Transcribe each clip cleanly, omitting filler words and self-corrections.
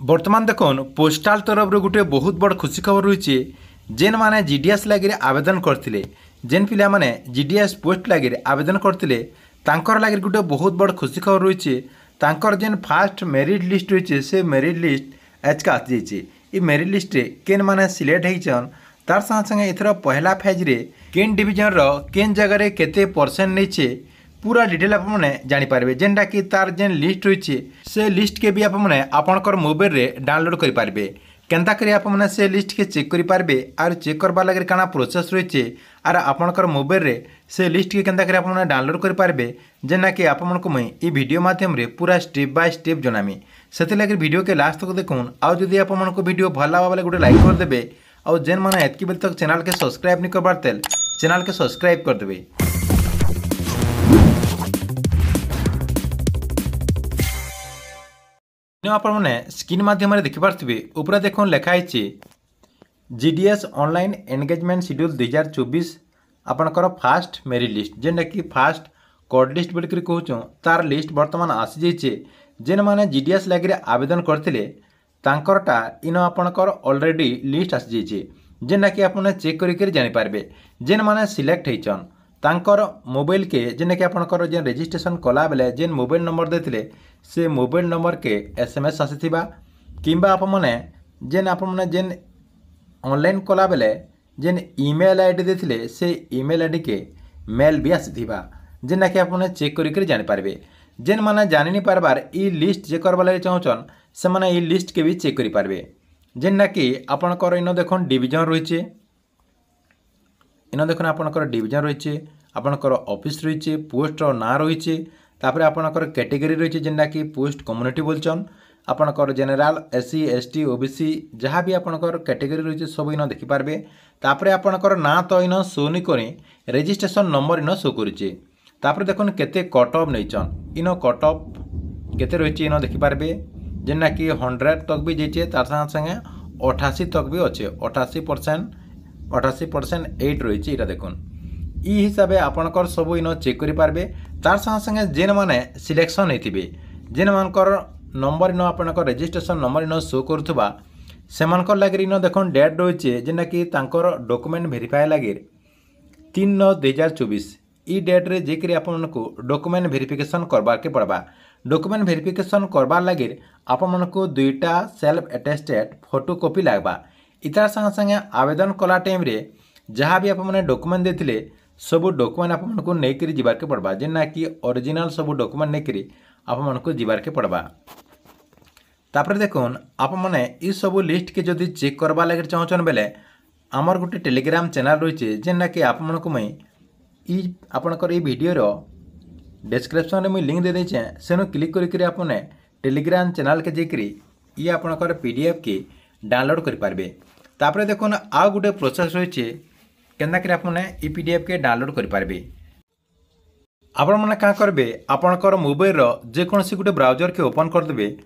बर्तमान देखुन पोस्टाल तरफ गोटे बहुत बड़ खुशी खबर रही जेन माने जीडीएस लगे आवेदन करते जेन पिला माने जीडीएस पोस्ट लगे आवेदन करते लगे गोटे बहुत बड़ खुशी खबर रही तांकर जेन फास्ट मेरिट लिस्ट रही से मेरिट लिस्ट एचका आसी जाइए मेरिट लिस्ट केन माने सिलेक्ट होइछन तार संगे संगे एथर पहला फेज रे केन डिवीजन रो केन जगह रे केते परसेंट नैछे पूरा डिटेल आप जानीपारे जेनटा कि तार जेन लिस्ट रही से लिस्ट के भी आपणकर मोबाइल रे डाउनलोड करेंगे केन्ता करी आप से लिस्ट के चेक करेंगे आर चेक करवा लगे काना प्रोसेस रही आर आपणकर मोबाइल रे से लिस्ट के केन्ता करी आप डाउनलोड करेंगे जेना कि आपको मुई ई वीडियो माध्यम रे पूरा स्टेप बाय स्टेप जनामी से लगे वीडियो के लास्ट तक देखून आउ जदि आपको वीडियो भल लगा बोले गोटे लाइक करदे और जेन मैंने एतकी बेल तक चैनल के सब्सक्राइब नहीं करबार तेल चैनल के सब्सक्राइब करदे। आपने स्क्रीन माध्यम देखिपे ऊपर देखो लिखाई जीडीएस ऑनलाइन एंगेजमेंट शेड्यूल 2024 आपणकर फास्ट मेरिट लिस्ट जेनटा कि फास्ट कोड लिस्ट बोलिक कहूँ तार लिस्ट बर्तमान आसी जाइए जेन मैंने जीडीएस लगे आवेदन करते तांकरटा इन आपणकर ऑलरेडी लिस्ट आसी जाइए जेनटा कि आपने चेक कर जानीपारे जेन मैंने सिलेक्ट होइछन तांकर मोबाइल के जेन कि आपणकर जेन रजिस्ट्रेशन कला बेले जेन मोबाइल नंबर देते से मोबाइल नंबर के एसएमएस आसीथिबा किंबा आपने जेन जेन ऑनलाइन कला बेले जेन ईमेल आईडी देते से ईमेल आईडी के मेल भी आसीथिबा जेना कि आपने चेक कर जानीपारे जेन मैंने जानी नहीं पारबार ई लिस्ट चेक करवा लगे चाहून से मैंने ई लिस्ट के भी चेक करेंगे जेनटा कि आपणकर इन देख डिविजन रही इन देखो आपणकर डिविजन रही आपणकर ऑफिस रही पोस्ट ना रही तापर आपणकर कैटेगरी रही जेनटा कि पोस्ट कम्युनिटी बोलचन आपणकर जनरल एससी एसटी ओबीसी जहाँ भी आपणकर कैटेगरी रही सब इन देखिपारे तापर आपणकर ना तो इन शो नहीं करी रजिस्ट्रेशन नंबर इन शो करुचे तापर देखो केते कट ऑफ नहींचन इन कट ऑफ केते रही इन देखिपारे जेना कि 100 तक भी जाइए तार संगे 88 तक भी अच्छे 88% 8 रही है देखुन ई हिसाब से आपणकर सब इन चेक करेंगे तार संगे जेन मैंने सिलेक्शन होते जेन मानकर नंबर इन आपणकर रजिस्ट्रेशन नंबर इन शो करुवा से लगे इन देख डेट रही है जेना कि डॉक्यूमेंट वेरीफाई लगे 3/9/2024 ई डेट रे जेकि आपको डॉक्यूमेंट वेरिफिकेशन करवा के पड़वा डॉक्यूमेंट वेरिफिकेशन करवार लगे आपको 2टा सेल्फ अटेस्टेड फोटो कॉपी लगवा इतार संगे संगे आवेदन कला टाइम रे जहाँ भी आपने डॉक्यूमेंट देते सब डॉक्यूमेंट आपको लेकर जीवार के पड़वा जेना कि ओरिजिनल सब डॉक्यूमेंट लेकर आपको जीवार के पड़वा तापर देखुन आपने ये सब लिस्ट के जदि चेक करवा लगे चाहून बेले आमर गोटे टेलीग्राम चैनल रही है जेना कि आपको मुई आपणकर ये वीडियो डिस्क्रिप्शन में मुझे लिंक दे देचे सेनु क्लिक करके आपने टेलीग्राम चैनल के जेकरी ये आपणकर पीडीएफ के डाउनलोड करेंगे तापर देखो आउ गोटे प्रोसेस रही है केन्ता करी आपने ई पीडीएफ के डाउनलोड करेंगे आपण मैंने क्या करेंगे आपणकर मोबाइल जेकोसी गोटे ब्राउजर के ओपन करदे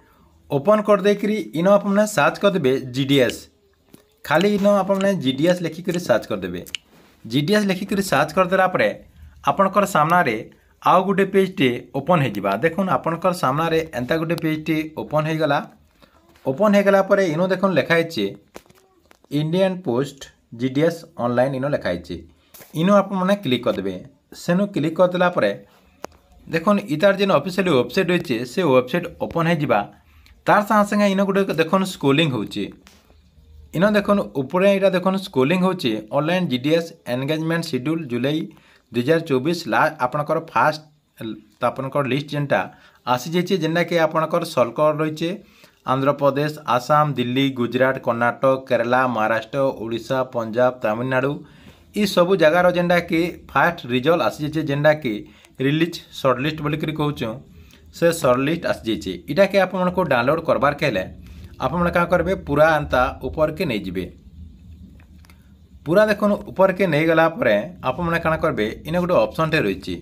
ओपन करदेकरी इन आपने सर्च करदे जीडीएस खाली इन आपने जीडीएस लिखिक सर्च करदे जीडीएस लिखिक सर्च करदेला आपणकर सामने आउ गोटे पेजटे ओपन हो देखुन आपणकर सामने एंता गोटे पेजटे ओपन हो गला इन देख लिखाई Indian post GDS online in लिखाई इन आपने क्लिक करदे सेनु क्लिक करदेला देखुन इतार जेन ऑफिशियल वेबसाइट रही से वेबसाइट ओपन हो तार संगे संगे इन गोटे देखुन स्क्रोलिंग होची इन देखुन ऊपर यहाँ देखुन स्क्रोलिंग होची ऑनलाइन जीडीएस एंगेजमेंट शेड्यूल जुलाई 2024 लास्ट आपणकर फास्ट आपणकर लिस्ट जेनटा आसी जाइए जेनटा कि आपणकर सल्कर रही आंध्र प्रदेश आसाम दिल्ली गुजरात कर्नाटक केरला महाराष्ट्र ओडिशा पंजाब तमिलनाडु ये सब जगार जेनटा कि फास्ट रिजल्ट आसी जाइए जेनटा कि रिलीज सर्टलिस्ट बोलिक कहूँ से सर्टलिस्ट आसी जाइए इटा कि आपको डाउनलोड करबार के आपने क्या करेंगे पूरा एंता ऊपर के नहीं जीवे पूरा देखो ऊपर के नहीं गला आपने क्या करेंगे इन गोटे ऑप्शन टे रही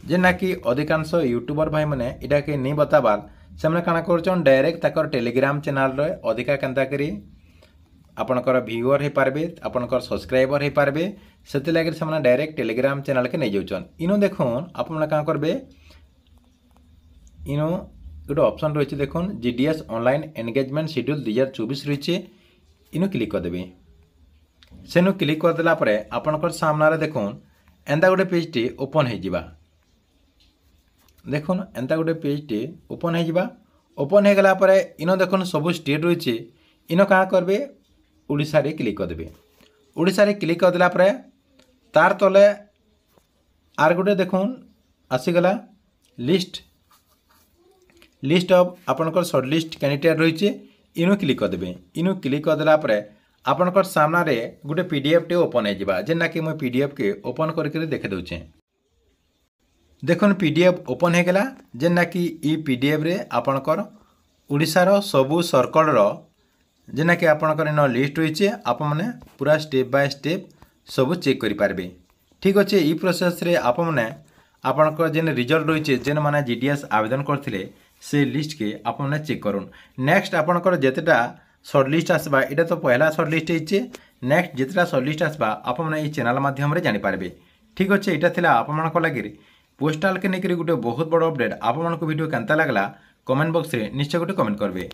जेना कि अधिकांश यूट्यूबर भाई मैंने इटा के नहीं बताबार से क्या कर डायरेक्ट तक टेलीग्राम चैनल अधिका केन्ता करी आपणकर व्यूअर हो पारे आपणकर सब्सक्राइबर हो पारे से डायरेक्ट टेलीग्राम चैनल के नहीं जाऊन इन देखो आपने क्या करेंगे इन गोटे ऑप्शन रही देखो जीडीएस ऑनलाइन एंगेजमेंट शेड्यूल 2024 रही इनु क्लिक करदेवे। सेनु क्लिक करदेला आपनकर सामने देखो एंता गोटे पेजटी ओपन हो देखो एंता गोटे पेजटी ओपन ओपन हो गला इन देखो सब स्टेट रही इन क्या करेंगे ओडिशा रे क्लिक करदेवे। ओडिशा रे क्लिक करदेला तार तले आर गोटे देखो आसीगला लिस्ट ऑफ आपनकर शॉर्ट लिस्ट कैंडिडेट रही इनु क्लिक करदेवे। इनु क्लिक करदेला आपनकर सामने गोटे पीडीएफ टे ओपन हो जेना कि मुझे पीडीएफ के ओपन करके देखे दूचे। देखो पीडीएफ ओपन हो गला जेना कि ई पीडीएफ रे आपनकर ओडिशार सबू सर्कल जेना कि आपनकर इन लिस्ट रही आप मैंने पूरा स्टेप बाय स्टेप सब चेक करें। ठीक अच्छे ई प्रोसेस रे आप मैंने आपनकर जेन रिजल्ट रही जेन मैंने जीडीएस आवेदन करते से लिस्ट के आप मैंने चेक करूँ। नेक्स्ट आपनकर जितेटा शॉर्ट लिस्ट आसबा एटा तो पहला शॉर्ट लिस्ट होइछे नेक्स्ट जितेटा शॉर्ट लिस्ट आसबा आप मैंने ये चैनल माध्यम जानी पारबे। ठीक अच्छे यहाँ थिला आप मानक लगे पोस्टाल के लेकर गोटे बहुत बड़ अपडेट। आप वीडियो केनता लगला कमेंट बॉक्स रे निश्चय गोटे कमेंट करबे।